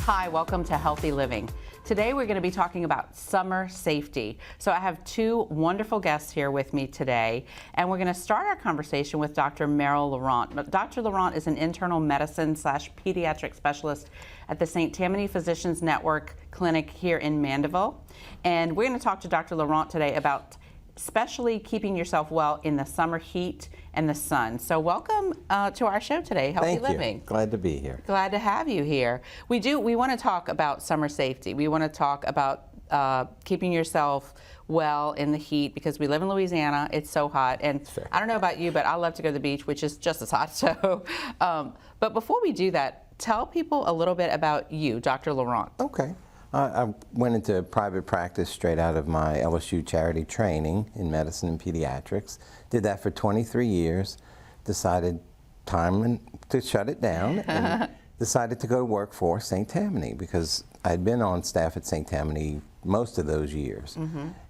Hi, welcome to Healthy Living. Today we're going to be talking about summer safety. So I have two wonderful guests here with me today, and we're going to start our conversation with Dr. Meryl Laurent. Dr. Laurent is an internal medicine / pediatric specialist at the St. Tammany Physicians Network Clinic here in Mandeville. And we're going to talk to Dr. Laurent today about especially keeping yourself well in the summer heat and the sun. So welcome to our show today, Healthy Living. Thank you. Glad to be here. Glad to have you here. We want to talk about summer safety. We want to talk about keeping yourself well in the heat because we live in Louisiana. It's so hot. And I don't know about you, but I love to go to the beach, which is just as hot. So, but before we do that, tell people a little bit about you, Dr. Laurent. Okay. I went into private practice straight out of my LSU charity training in medicine and pediatrics. Did that for 23 years, decided time to shut it down, and decided to go to work for St. Tammany because I had been on staff at St. Tammany most of those years.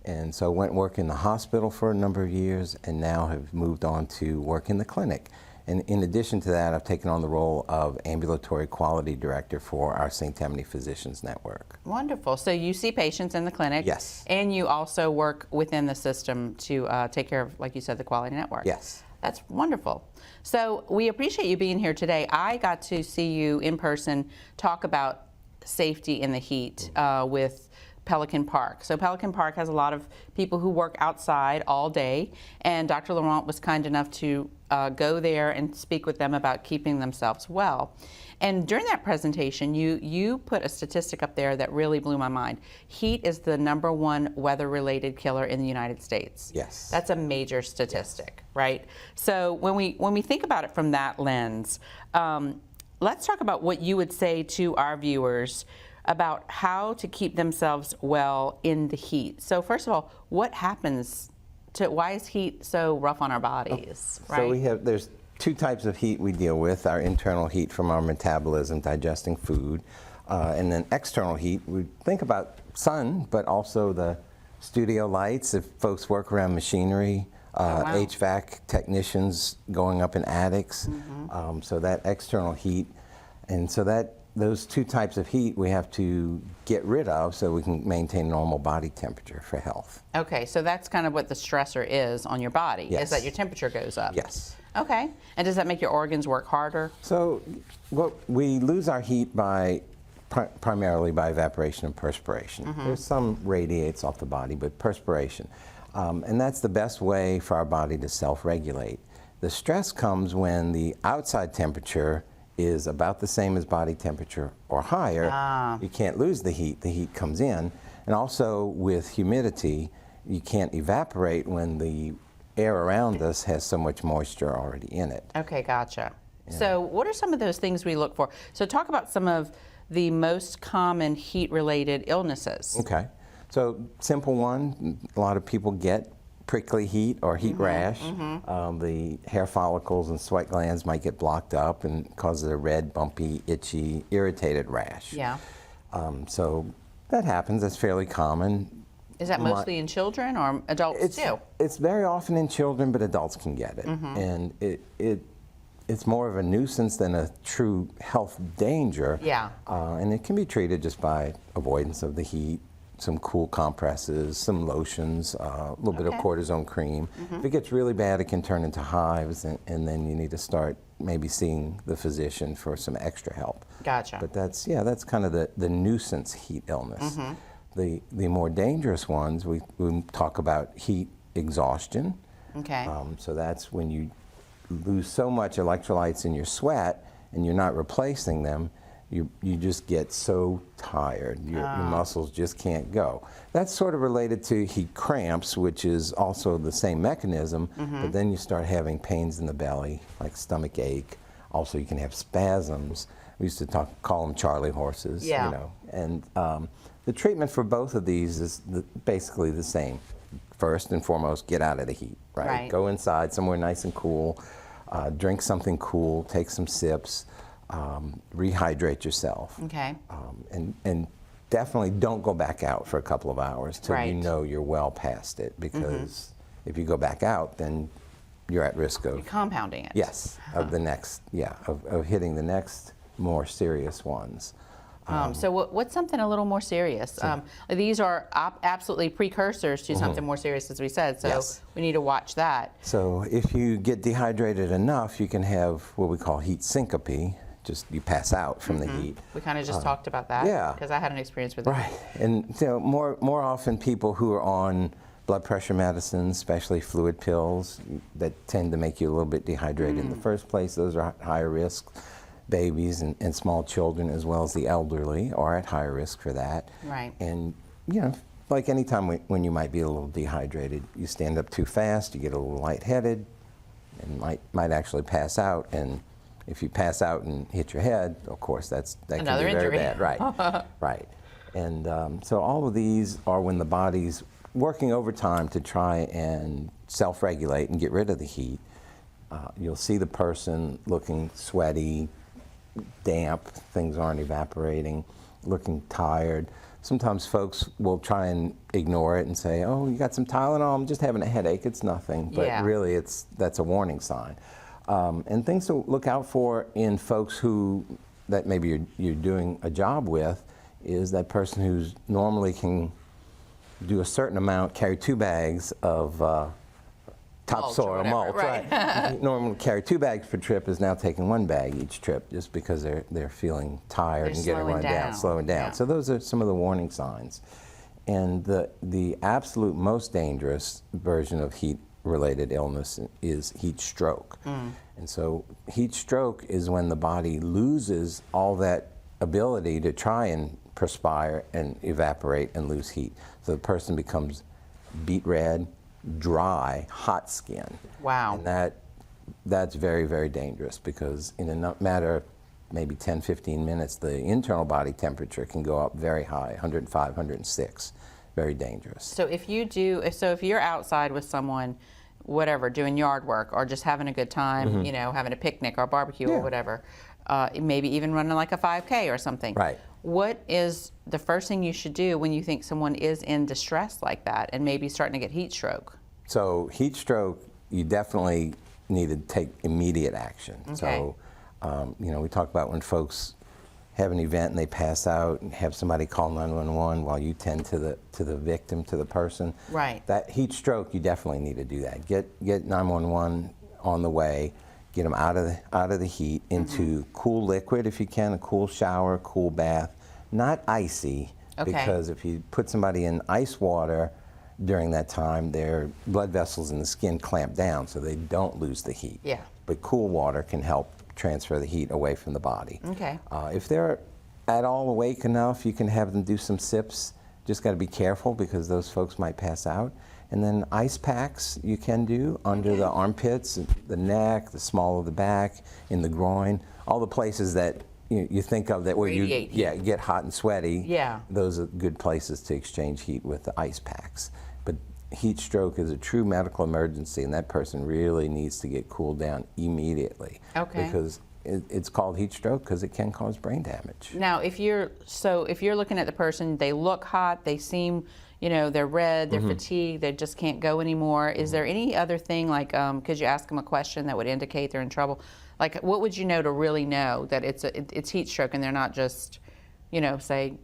And so went work in the hospital for a number of years and now have moved on to work in the clinic. And in addition to that, I've taken on the role of ambulatory quality director for our St. Tammany Physicians Network. Wonderful. So you see patients in the clinic. Yes. And you also work within the system to take care of, like you said, the quality network. Yes. That's wonderful. So we appreciate you being here today. I got to see you in person talk about safety in the heat with Pelican Park. So Pelican Park has a lot of people who work outside all day, and Dr. Laurent was kind enough to go there and speak with them about keeping themselves well. And during that presentation, you put a statistic up there that really blew my mind. Heat is the #1 weather-related killer in the United States. Yes. That's a major statistic, right? So when we think about it from that lens, let's talk about what you would say to our viewers about how to keep themselves well in the heat. So first of all, what happens why is heat so rough on our bodies, right? So there's two types of heat we deal with, our internal heat from our metabolism, digesting food, and then external heat. We think about sun, but also the studio lights, if folks work around machinery, HVAC technicians going up in attics, so that external heat. And so those two types of heat we have to get rid of so we can maintain normal body temperature for health. Okay, so that's kind of what the stressor is on your body, Yes. is that your temperature goes up. Yes. Okay, and does that make your organs work harder? So we lose our heat primarily by evaporation and perspiration. There's some radiates off the body, but perspiration. And that's the best way for our body to self-regulate. The stress comes when the outside temperature is about the same as body temperature or higher. You can't lose the heat comes in. And also with humidity, you can't evaporate when the air around us has so much moisture already in it. Okay, gotcha. Yeah. So what are some of those things we look for? So talk about some of the most common heat-related illnesses. Okay, so simple one, a lot of people get prickly heat or heat rash. The hair follicles and sweat glands might get blocked up and causes a red, bumpy, itchy, irritated rash. Yeah. So that happens. That's fairly common. Is that mostly in children or adults too? It's very often in children, but adults can get it. And it's more of a nuisance than a true health danger. Yeah. And it can be treated just by avoidance of the heat, some cool compresses, some lotions, a little bit of cortisone cream. If it gets really bad, it can turn into hives, and then you need to start maybe seeing the physician for some extra help. Gotcha. But that's kind of the nuisance heat illness. The more dangerous ones, we talk about heat exhaustion. Okay. So that's when you lose so much electrolytes in your sweat and you're not replacing them, you just get so tired. Your muscles just can't go. That's sort of related to heat cramps, which is also the same mechanism, but then you start having pains in the belly, like stomach ache. Also, you can have spasms. We used to call them Charlie horses, Yeah. you know. And the treatment for both of these is basically the same. First and foremost, get out of the heat, right? Go inside somewhere nice and cool, drink something cool, take some sips, rehydrate yourself. Okay. And definitely don't go back out for a couple of hours till you know you're well past it, because if you go back out, then you're at risk of compounding it. Yes, of the next, of hitting the next more serious ones. So what's something a little more serious? These are absolutely precursors to something more serious, as we said, so Yes. we need to watch that. So if you get dehydrated enough, you can have what we call heat syncope, just you pass out from the heat. We kind of just talked about that, yeah. because I had an experience with that. Right, and more often people who are on blood pressure medicines, especially fluid pills, that tend to make you a little bit dehydrated in the first place, those are higher risk. Babies and small children, as well as the elderly, are at higher risk for that. Right. And, you know, like any time when you might be a little dehydrated, you stand up too fast, you get a little lightheaded, and might actually pass out. And if you pass out and hit your head, of course, that Another can be injury. very bad. Right, right. And so all of these are when the body's working overtime to try and self-regulate and get rid of the heat. You'll see the person looking sweaty, damp, things aren't evaporating, looking tired. Sometimes folks will try and ignore it and say, oh, you got some Tylenol, I'm just having a headache, it's nothing. But Yeah. really, that's a warning sign. And things to look out for in folks that maybe you're doing a job with is that person who's normally can do a certain amount, carry 2 bags of topsoil whatever, mulch, right. Normally carry 2 bags per trip is now taking 1 bag each trip just because they're feeling tired They're and getting run down, slowing down. Yeah. So those are some of the warning signs. And the absolute most dangerous version of heat-related illness is heat stroke. And so heat stroke is when the body loses all that ability to try and perspire and evaporate and lose heat. So the person becomes beet red, dry, hot skin. Wow. And that's very, very dangerous because in a matter of maybe 10, 15 minutes, the internal body temperature can go up very high, 105, 106. Very dangerous. So if you're outside with someone, whatever, doing yard work or just having a good time, you know, having a picnic or barbecue or whatever, maybe even running like a 5K or something. Right. What is the first thing you should do when you think someone is in distress like that and maybe starting to get heat stroke? So heat stroke, you definitely need to take immediate action. Okay. So, you know, we talk about when folks have an event and they pass out and have somebody call 911 while you tend to the victim, to the person. Right. That heat stroke, you definitely need to do that. Get 911 on the way. Get them out of the heat into cool liquid if you can, a cool shower, cool bath, not icy, Okay. because if you put somebody in ice water during that time, their blood vessels in the skin clamp down so they don't lose the heat. Yeah. But cool water can help transfer the heat away from the body. Okay. If they're at all awake enough, you can have them do some sips. Just got to be careful because those folks might pass out. And then ice packs you can do under the armpits, the neck, the small of the back, in the groin, all the places that you think of that where Radiate heat. get hot and sweaty. Yeah. Those are good places to exchange heat with the ice packs. But heat stroke is a true medical emergency, and that person really needs to get cooled down immediately. Okay. Because it's called heat stroke because it can cause brain damage. Now, if you're looking at the person, they look hot, they seem, you know, they're red, they're fatigued, they just can't go anymore. Is there any other thing, like, could you ask them a question that would indicate they're in trouble? Like, what would you know to really know that it's heat stroke and they're not just, you know, say,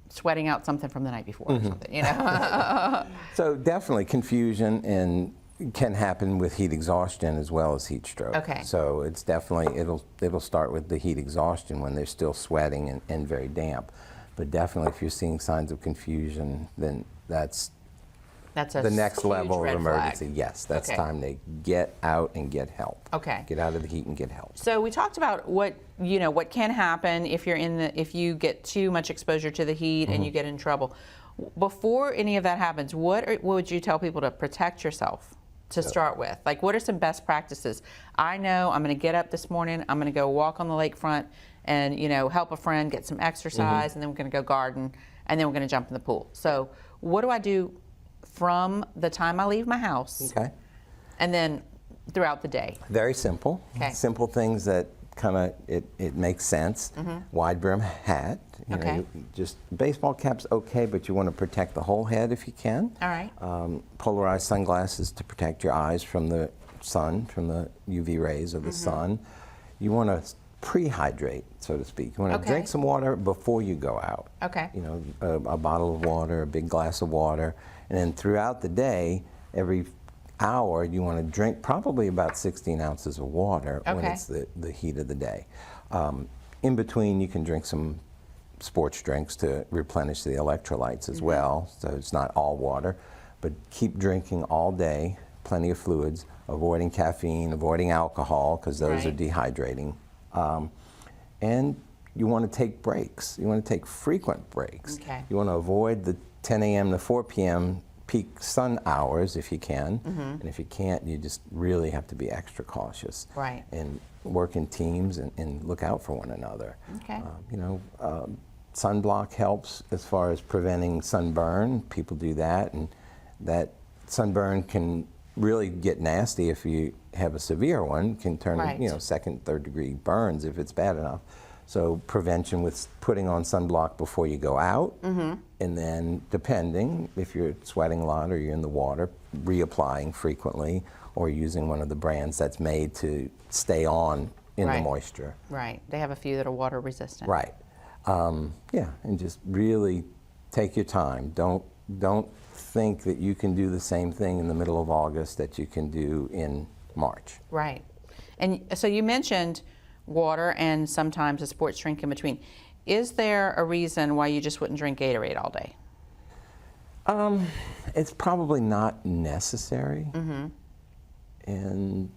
sweating out something from the night before or something, you know? So definitely confusion and can happen with heat exhaustion as well as heat stroke. Okay. So it's definitely, it'll start with the heat exhaustion when they're still sweating and very damp. But definitely if you're seeing signs of confusion, then that's That's the next huge level of red emergency. flag. Yes, that's Okay. time to get out and get help. Okay. Get out of the heat and get help. So we talked about what can happen if you get too much exposure to the heat and you get in trouble. Before any of that happens, what would you tell people to protect yourself to start with? Like, what are some best practices? I know I'm going to get up this morning, I'm going to go walk on the lakefront and, you know, help a friend get some exercise, and then we're going to go garden, and then we're going to jump in the pool. So what do I do from the time I leave my house Okay. and then throughout the day? Very simple. Okay. Simple things that kind of it makes sense. Wide brim hat. You know, Okay. just baseball cap's okay, but you want to protect the whole head if you can. All right. Polarized sunglasses to protect your eyes from the sun, from the UV rays of the sun. You want to pre-hydrate, so to speak. You want to Okay. drink some water before you go out. Okay. You know, a bottle of water, a big glass of water, and then throughout the day, every hour, you want to drink probably about 16 ounces of water when Okay. it's the heat of the day. In between, you can drink some sports drinks to replenish the electrolytes as well, so it's not all water. But keep drinking all day, plenty of fluids, avoiding caffeine, avoiding alcohol, because those are Right. dehydrating. And you want to take breaks. You want to take frequent breaks. Okay. You want to avoid the 10 a.m. to 4 p.m. peak sun hours if you can. And if you can't, you just really have to be extra cautious. Right. And work in teams and look out for one another. Okay. Sunblock helps as far as preventing sunburn. People do that, and that sunburn can really get nasty if you have a severe one. Can turn, Right. second, third degree burns if it's bad enough. So prevention with putting on sunblock before you go out, and then depending if you're sweating a lot or you're in the water, reapplying frequently or using one of the brands that's made to stay on in the Right. moisture. Right. They have a few that are water resistant. Right. And just really take your time. Don't think that you can do the same thing in the middle of August that you can do in March. Right. And so you mentioned water and sometimes a sports drink in between. Is there a reason why you just wouldn't drink Gatorade all day? It's probably not necessary. And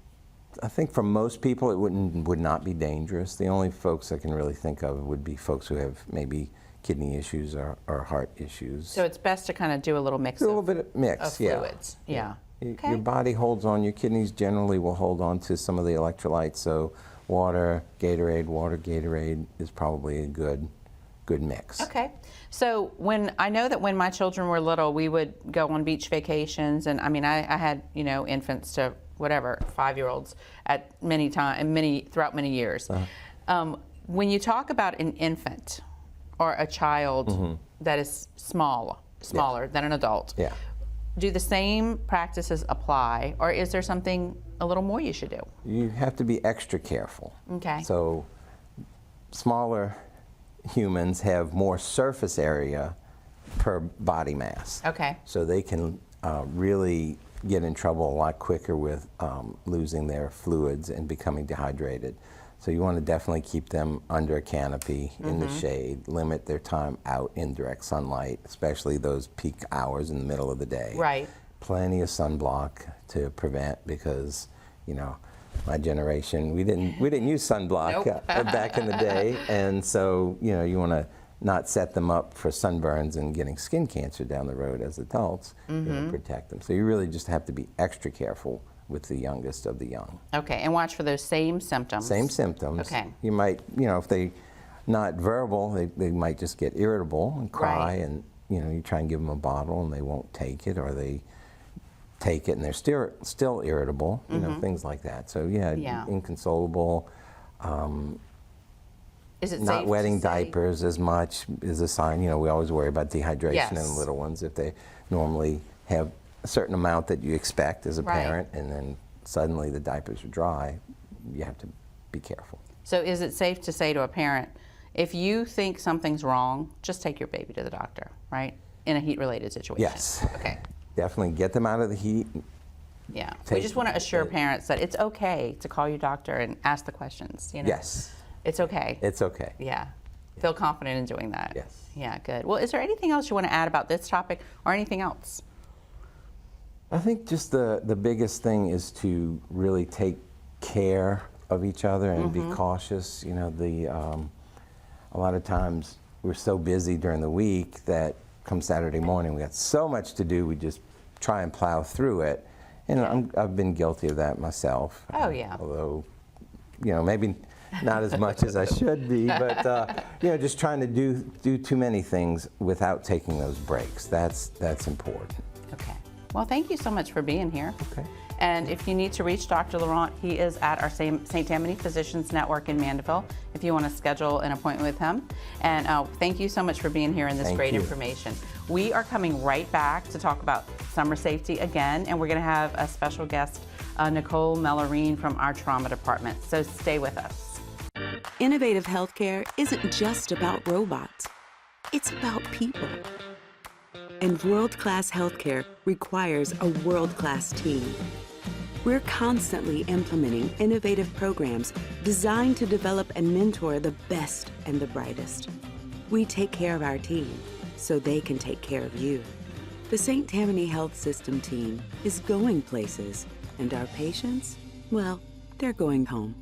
I think for most people it would not be dangerous. The only folks I can really think of would be folks who have maybe kidney issues or heart issues. So it's best to kind of do a little mix a little of, bit of mix, of fluids. Yeah. Okay. Your body holds on, your kidneys generally will hold on to some of the electrolytes, so water, Gatorade is probably a good mix. Okay. So I know that when my children were little, we would go on beach vacations, and I mean, I had, infants to whatever, 5-year-olds at throughout many years. When you talk about an infant or a child that is smaller than an adult, Yeah. do the same practices apply, or is there something a little more you should do? You have to be extra careful. Okay. So smaller humans have more surface area per body mass. Okay. So they can really get in trouble a lot quicker with losing their fluids and becoming dehydrated. So you want to definitely keep them under a canopy in the shade, limit their time out in direct sunlight, especially those peak hours in the middle of the day. Right. Plenty of sunblock to prevent, because my generation, we didn't use sunblock Nope. back in the day, and so you want to not set them up for sunburns and getting skin cancer down the road as adults. You want to protect them. So you really just have to be extra careful with the youngest of the young. Okay, and watch for those same symptoms. Same symptoms. Okay. You might, if they not verbal, they might just get irritable and cry, Right. and you try and give them a bottle and they won't take it, or they take it and they're still irritable, things like that. So Yeah. inconsolable, Is it not safe to wetting say- diapers as much is a sign. We always worry about dehydration in Yes. little ones. If they normally have a certain amount that you expect as a Right. parent, and then suddenly the diapers are dry, you have to be careful. So is it safe to say to a parent, if you think something's wrong, just take your baby to the doctor, right? In a heat-related situation. Yes. Okay. Definitely get them out of the heat. Yeah. We Take- just want to assure parents that it's okay to call your doctor and ask the questions. Yes, It's okay. it's okay. Yeah. Feel confident in doing that. Yes. Yeah, good. Well, is there anything else you want to add about this topic or anything else? I think just the biggest thing is to really take care of each other and be cautious. A lot of times we're so busy during the week that come Saturday morning we got so much to do, we just try and plow through it. And I've been guilty of that myself. Oh, yeah. Although, maybe not as much as I should be, but just trying to do too many things without taking those breaks. That's important. Okay. Well, thank you so much for being here. Okay. And if you need to reach Dr. Laurent, he is at our St. Tammany Physicians Network in Mandeville if you want to schedule an appointment with him. And thank you so much for being here and this Thank great you. information. We are coming right back to talk about summer safety again, and we're going to have a special guest, Nicole Mellarine from our trauma department. So stay with us. Innovative healthcare isn't just about robots. It's about people. And world-class healthcare requires a world-class team. We're constantly implementing innovative programs designed to develop and mentor the best and the brightest. We take care of our team so they can take care of you. The St. Tammany Health System team is going places, and our patients, well, they're going home.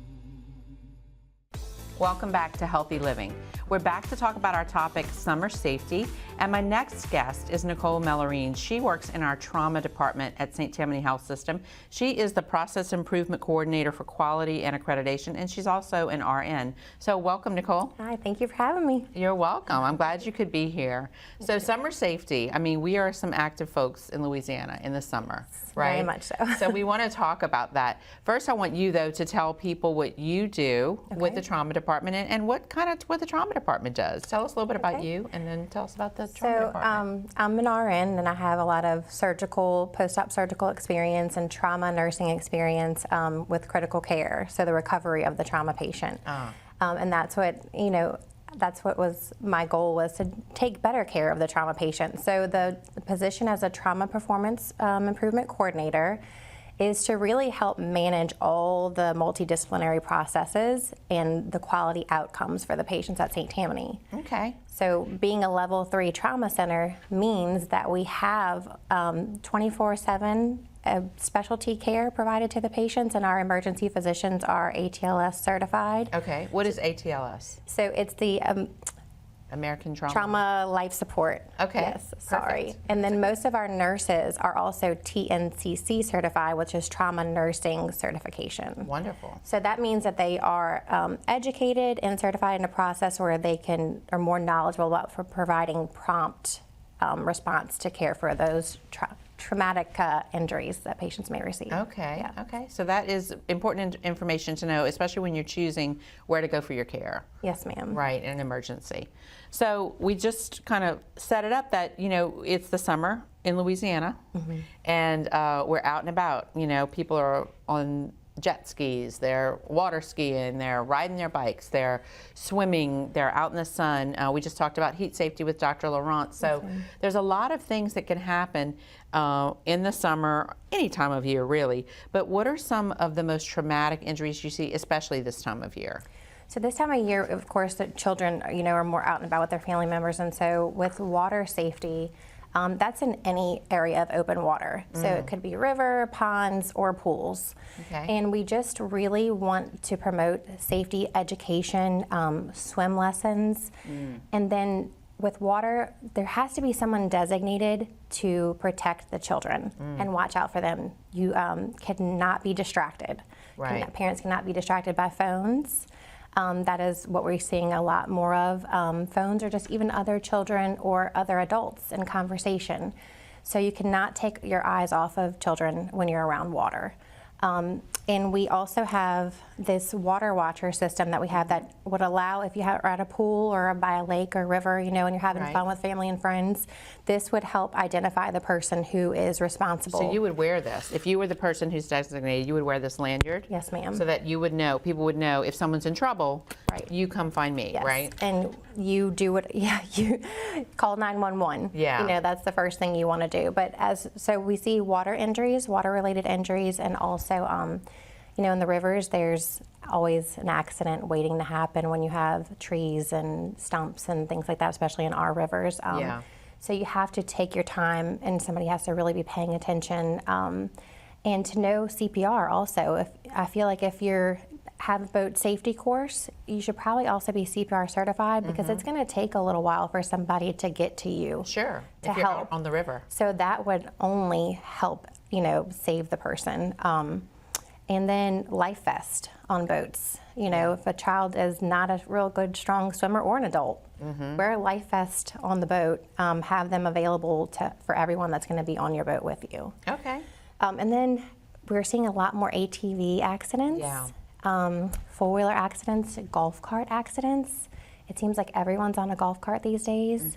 Welcome back to Healthy Living. We're back to talk about our topic, summer safety, and my next guest is Nicole Mellarine. She works in our trauma department at St. Tammany Health System. She is the Process Improvement Coordinator for Quality and Accreditation, and she's also an RN. So welcome, Nicole. Hi, thank you for having me. You're welcome. I'm glad you could be here. So summer safety, I mean, we are some active folks in Louisiana in the summer, right? Very much so. So we want to talk about that. First, I want you, though, to tell people what you do with the trauma department and what the trauma department does. Tell us a little bit about you, and then tell us about the trauma department. I'm an RN, and I have a lot of surgical, post-op surgical experience and trauma nursing experience with critical care, so the recovery of the trauma patient. And that's what, that's what was my goal, was to take better care of the trauma patient. So the position as a trauma performance improvement coordinator is to really help manage all the multidisciplinary processes and the quality outcomes for the patients at St. Tammany. Okay. So being a level 3 trauma center means that we have 24/7 specialty care provided to the patients, and our emergency physicians are ATLS certified. Okay. What is ATLS? So it's the American Trauma Life Support. Okay. Yes, sorry. Perfect. And then most of our nurses are also TNCC certified, which is Trauma Nursing Certification. Wonderful. So that means that they are educated and certified in a process where they are more knowledgeable about for providing prompt response to care for those traumatic injuries that patients may receive. Okay. Yeah. Okay. So that is important information to know, especially when you're choosing where to go for your care. Yes, ma'am. Right, in an emergency. So we just kind of set it up that, it's the summer in Louisiana, and we're out and about. People are on jet skis, they're water skiing, they're riding their bikes, they're swimming, they're out in the sun. We just talked about heat safety with Dr. Laurent. So there's a lot of things that can happen in the summer, any time of year really. But what are some of the most traumatic injuries you see, especially this time of year? So this time of year, of course, the children, are more out and about with their family members, and so with water safety, that's in any area of open water. So it could be river, ponds, or pools. Okay. And we just really want to promote safety education, swim lessons, and then with water, there has to be someone designated to protect the children and watch out for them. You cannot be distracted. Right. Parents cannot be distracted by phones. That is what we're seeing a lot more of. Phones or just even other children or other adults in conversation. So you cannot take your eyes off of children when you're around water. And we also have this water watcher system that we have that would allow, if you are at a pool or by a lake or river, and you're having fun with family and friends, this would help identify the person who is responsible. So you would wear this. If you were the person who's designated, you would wear this lanyard? Yes, ma'am. So that you would know, people would know if someone's in trouble, Right. you come find me, Yes. right? And you do what, you call 911. Yeah. That's the first thing you want to do. But so we see water injuries, water-related injuries, and also, in the rivers, there's always an accident waiting to happen when you have trees and stumps and things like that, especially in our rivers. Yeah. So you have to take your time, and somebody has to really be paying attention, and to know CPR also. I feel like if you have a boat safety course, you should probably also be CPR certified, because it's going to take a little while for somebody to get to you. Sure, To if you're out help. on the river. So that would only help, save the person. And then life vest on boats. If a child is not a real good, strong swimmer, or an adult, wear a life vest on the boat. Have them available for everyone that's going to be on your boat with you. Okay. And then we're seeing a lot more ATV accidents, four-wheeler accidents, golf cart accidents. It seems like everyone's on a golf cart these days.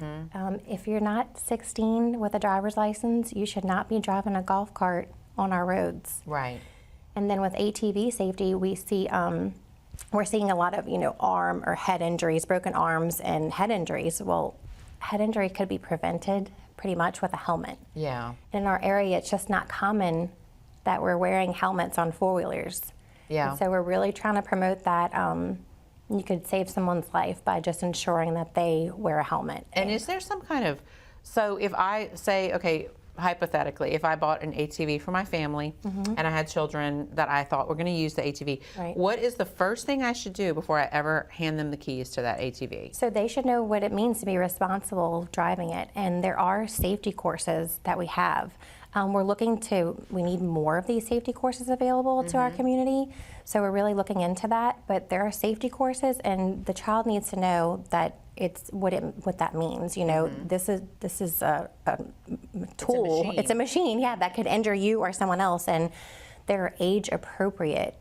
If you're not 16 with a driver's license, you should not be driving a golf cart on our roads. Right. And then with ATV safety, we see we're seeing a lot of, arm or head injuries, broken arms and head injuries. Well, head injury could be prevented pretty much with a helmet. Yeah. In our area, it's just not common that we're wearing helmets on four-wheelers. Yeah. And so we're really trying to promote that you could save someone's life by just ensuring that they wear a helmet. And is there some kind of, so if I say, okay, hypothetically, if I bought an ATV for my family and I had children that I thought were going to use the ATV, Right. what is the first thing I should do before I ever hand them the keys to that ATV? So they should know what it means to be responsible driving it. And there are safety courses that we have. We need more of these safety courses available to our community. So we're really looking into that. But there are safety courses, and the child needs to know that it's what that means. This is a tool. machine. It's a machine, yeah, that could injure you or someone else. And they're age appropriate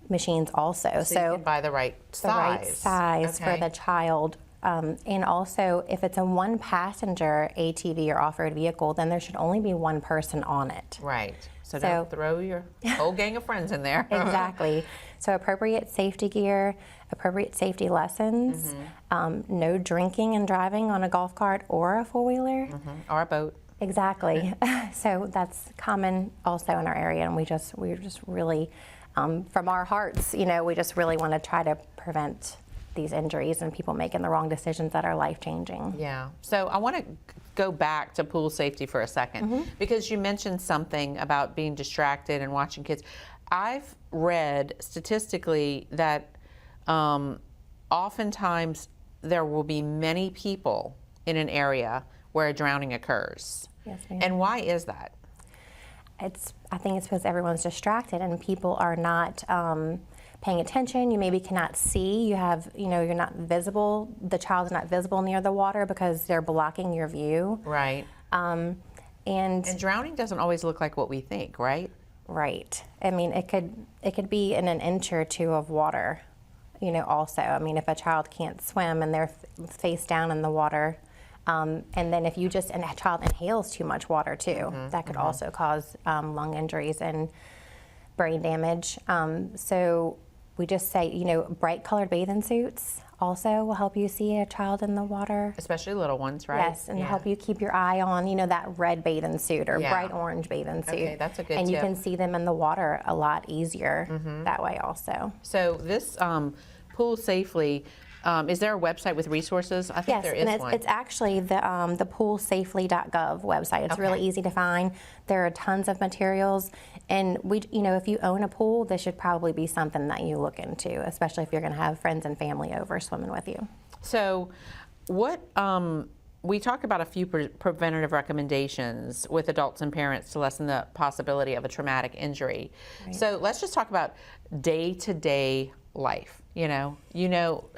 machines also. So you can buy the right size. The right size for Okay. the child. And also, if it's a one-passenger ATV or off-road vehicle, then there should only be one person on it. Right. So So- don't throw your whole gang of friends in there. Exactly. So appropriate safety gear, appropriate safety lessons, no drinking and driving on a golf cart or a four-wheeler. Or a boat. Exactly. So that's common also in our area, and we're just really, from our hearts, we just really want to try to prevent these injuries and people making the wrong decisions that are life-changing. Yeah. So I want to go back to pool safety for a second because you mentioned something about being distracted and watching kids. I've read statistically that oftentimes there will be many people in an area where a drowning occurs. Yes, ma'am. And why is that? I think it's because everyone's distracted and people are not paying attention. You maybe cannot see. You're not visible. The child's not visible near the water because they're blocking your view. Right. And And drowning doesn't always look like what we think, right? right. I mean, it could be in an inch or two of water. Also, I mean, if a child can't swim and they're face down in the water, and then if a child inhales too much water too, that could also cause lung injuries and brain damage. So we just say, bright colored bathing suits also will help you see a child in the water. Especially little ones, right? Yes, and help you keep your eye on, that red bathing suit or Yeah. bright orange bathing suit. Okay, that's a good And you tip. can see them in the water a lot easier that way also. So this Pool Safely, is there a website with resources? I think Yes, there is and one. it's actually the poolsafely.gov website. It's really Okay. easy to find. There are tons of materials, and if you own a pool, this should probably be something that you look into, especially if you're going to have friends and family over swimming with you. So what, we talked about a few preventative recommendations with adults and parents to lessen the possibility of a traumatic injury. So let's just talk about day-to-day life.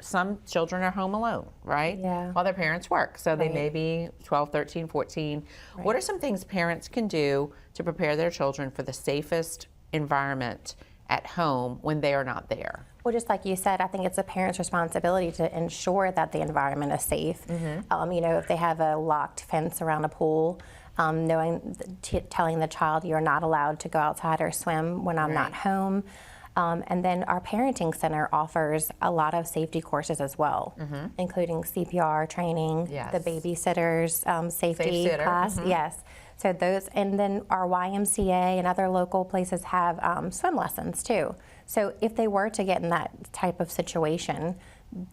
Some children are home alone, right? Yeah. While their parents work. So they Right. may be 12, 13, 14. What are some things parents can do to prepare their children for the safest environment at home when they are not there? Well, just like you said, I think it's a parent's responsibility to ensure that the environment is safe. If they have a locked fence around a pool, telling the child you're not allowed to go outside or swim when I'm not home. And then our parenting center offers a lot of safety courses as well, including CPR training, Yes. the babysitter's safety Safe sitter, class. Yes. So those, and then our YMCA and other local places have swim lessons too. So if they were to get in that type of situation,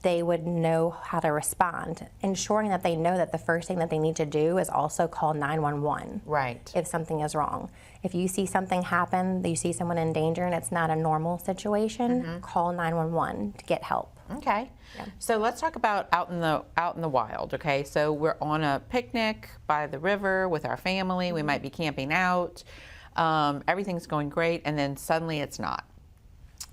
they would know how to respond, ensuring that they know that the first thing that they need to do is also call 911 Right. if something is wrong. If you see something happen, you see someone in danger and it's not a normal situation, call 911 to get help. Okay. So let's talk about out in the wild, okay? So we're on a picnic by the river with our family. We might be camping out. Everything's going great, and then suddenly it's not.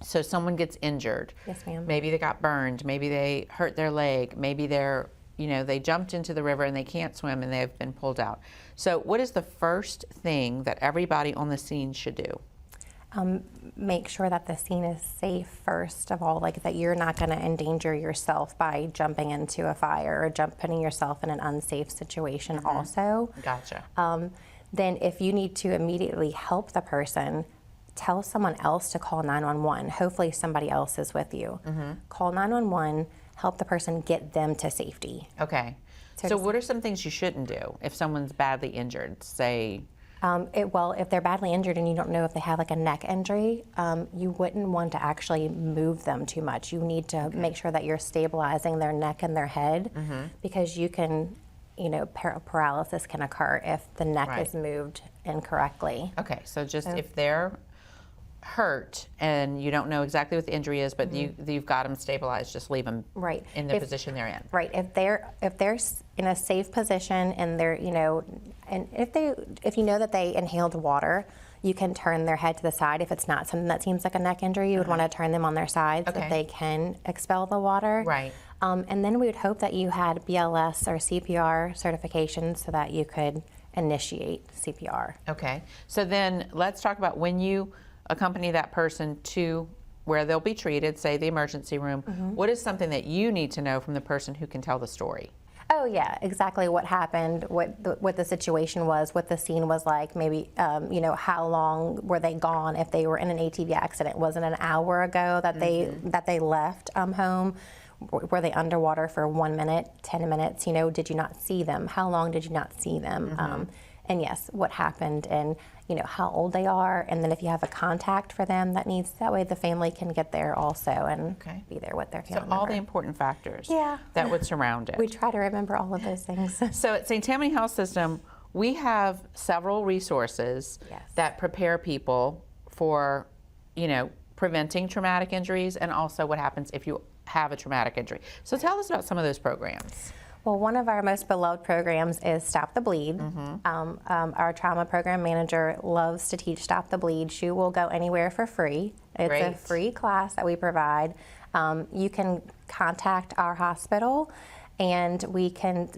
So someone gets injured. Yes, ma'am. Maybe they got burned. Maybe they hurt their leg. Maybe they jumped into the river and they can't swim and they've been pulled out. So what is the first thing that everybody on the scene should do? Make sure that the scene is safe first of all, like that you're not going to endanger yourself by jumping into a fire or putting yourself in an unsafe situation also. Gotcha. Then if you need to immediately help the person, tell someone else to call 911. Hopefully somebody else is with you. Call 911, help the person get them to safety. Okay. So So just- what are some things you shouldn't do if someone's badly injured? Say, Well, if they're badly injured and you don't know if they have like a neck injury, you wouldn't want to actually move them too much. You need to make sure that you're stabilizing their neck and their head, because you can, paralysis can occur if the neck Right. is moved incorrectly. okay, so just if they're hurt and you don't know exactly what the injury is, but you've got them stabilized, just leave them Right. in the If- position they're in. Right. If they're in a safe position and they're, and if you know that they inhaled water, you can turn their head to the side. If it's not something that seems like a neck injury, you would want to turn them on their side so Okay. that they can expel the water. Right. And then we would hope that you had BLS or CPR certification so that you could initiate CPR. Okay, so then let's talk about when you accompany that person to where they'll be treated, say the emergency room. What is something that you need to know from the person who can tell the story? Oh yeah, exactly what happened, what the situation was, what the scene was like. Maybe how long were they gone? If they were in an ATV accident, was it an hour ago that they left home? Were they underwater for 1 minute, 10 minutes? Did you not see them? How long did you not see them? And yes, what happened, and how old they are, and then if you have a contact for them that way the family can get there also and Okay. be there with their So family all member. the important factors Yeah. that would surround it. We try to remember all of those things. So at St. Tammany Health System, we have several resources Yes. that prepare people for, preventing traumatic injuries and also what happens if you have a traumatic injury. So tell us about some of those programs. Well, one of our most beloved programs is Stop the Bleed. Our trauma program manager loves to teach Stop the Bleed. She will go anywhere for free. It's a Great. free class that we provide. You can contact our hospital, and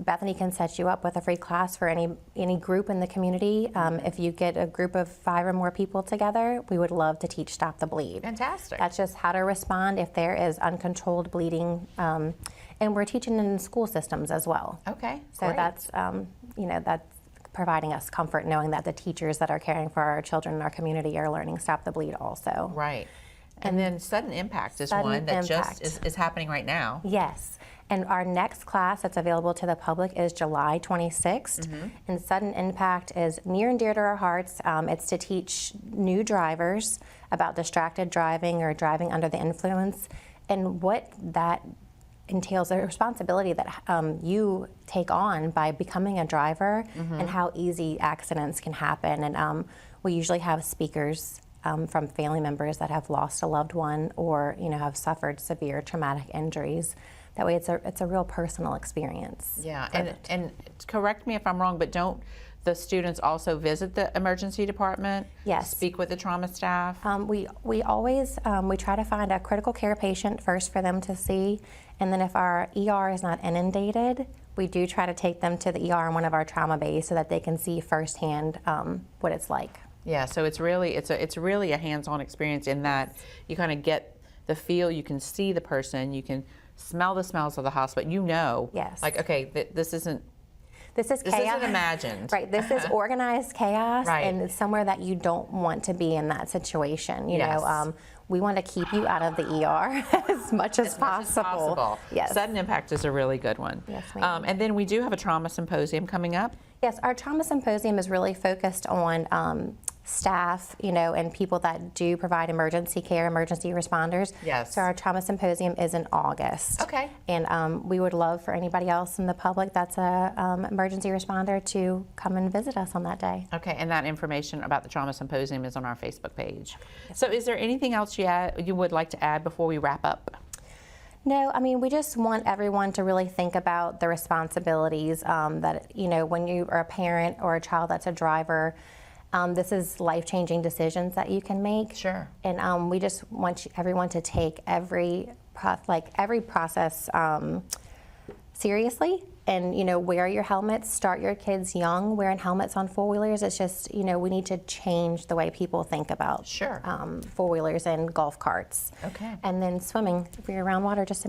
Bethany can set you up with a free class for any group in the community. If you get a group of 5 or more people together, we would love to teach Stop the Bleed. Fantastic. That's just how to respond if there is uncontrolled bleeding. And we're teaching in school systems as well. Okay, So great. that's, that's providing us comfort knowing that the teachers that are caring for our children in our community are learning Stop the Bleed also. Right. And then sudden impact is Sudden one that impact. just is happening right now. Yes. And our next class that's available to the public is July 26th. And Sudden Impact is near and dear to our hearts. It's to teach new drivers about distracted driving or driving under the influence and what that entails, the responsibility that you take on by becoming a driver and how easy accidents can happen. And we usually have speakers from family members that have lost a loved one or have suffered severe traumatic injuries. That way it's a real personal experience. Yeah, and correct me if I'm wrong, but don't the students also visit the emergency department? Yes. Speak with the trauma staff? We always we try to find a critical care patient first for them to see, and then if our ER is not inundated, we do try to take them to the ER in one of our trauma bays so that they can see firsthand what it's like. Yeah, so it's really a hands-on experience in that you kind of get the feel, you can see the person, you can smell the smells of the hospital. Yes. Like, okay, this isn't This is chaos. isn't imagined. Right. This is organized chaos, Right. and it's somewhere that you don't want to be in that situation. Yes. We want to keep you out of the ER as much as possible. Yes. Sudden impact is a really good one. Yes, ma'am. And then we do have a trauma symposium coming up. Yes, our trauma symposium is really focused on staff, and people that do provide emergency care, emergency responders. Yes. So our trauma symposium is in August. Okay. And we would love for anybody else in the public that's a emergency responder to come and visit us on that day. Okay, and that information about the trauma symposium is on our Facebook page. So is there anything else you would like to add before we wrap up? No, I mean, we just want everyone to really think about the responsibilities that, when you are a parent or a child that's a driver, this is life-changing decisions that you can make. Sure. And we just want everyone to take every process seriously. And, wear your helmets, start your kids young, wearing helmets on four-wheelers. It's just, we need to change the way people think about Sure. Four-wheelers and golf carts. Okay. And then swimming, if you're around water, just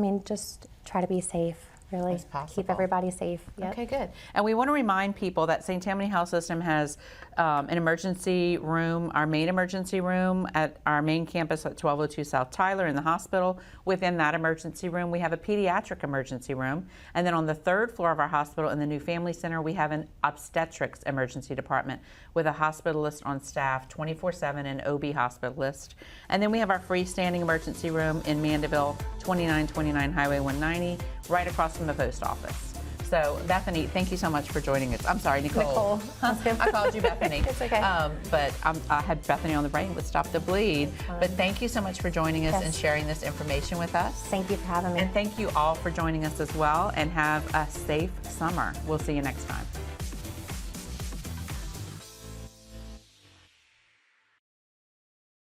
try to be safe, really. As possible. Keep everybody safe. Yep. Okay, good. And we want to remind people that St. Tammany Health System has an emergency room, our main emergency room at our main campus at 1202 South Tyler in the hospital. Within that emergency room, we have a pediatric emergency room. And then on the 3rd floor of our hospital in the new family center, we have an obstetrics emergency department with a hospitalist on staff 24/7, an OB hospitalist. And then we have our freestanding emergency room in Mandeville, 2929 Highway 190, right across from the post office. So, Bethany, thank you so much for joining us. I'm sorry, Nicole. I called you Bethany. It's okay. But I had Bethany on the brain with Stop the Bleed. But thank you so much for joining us Yes. and sharing this information with us. Thank you for having me. And thank you all for joining us as well, and have a safe summer. We'll see you next time.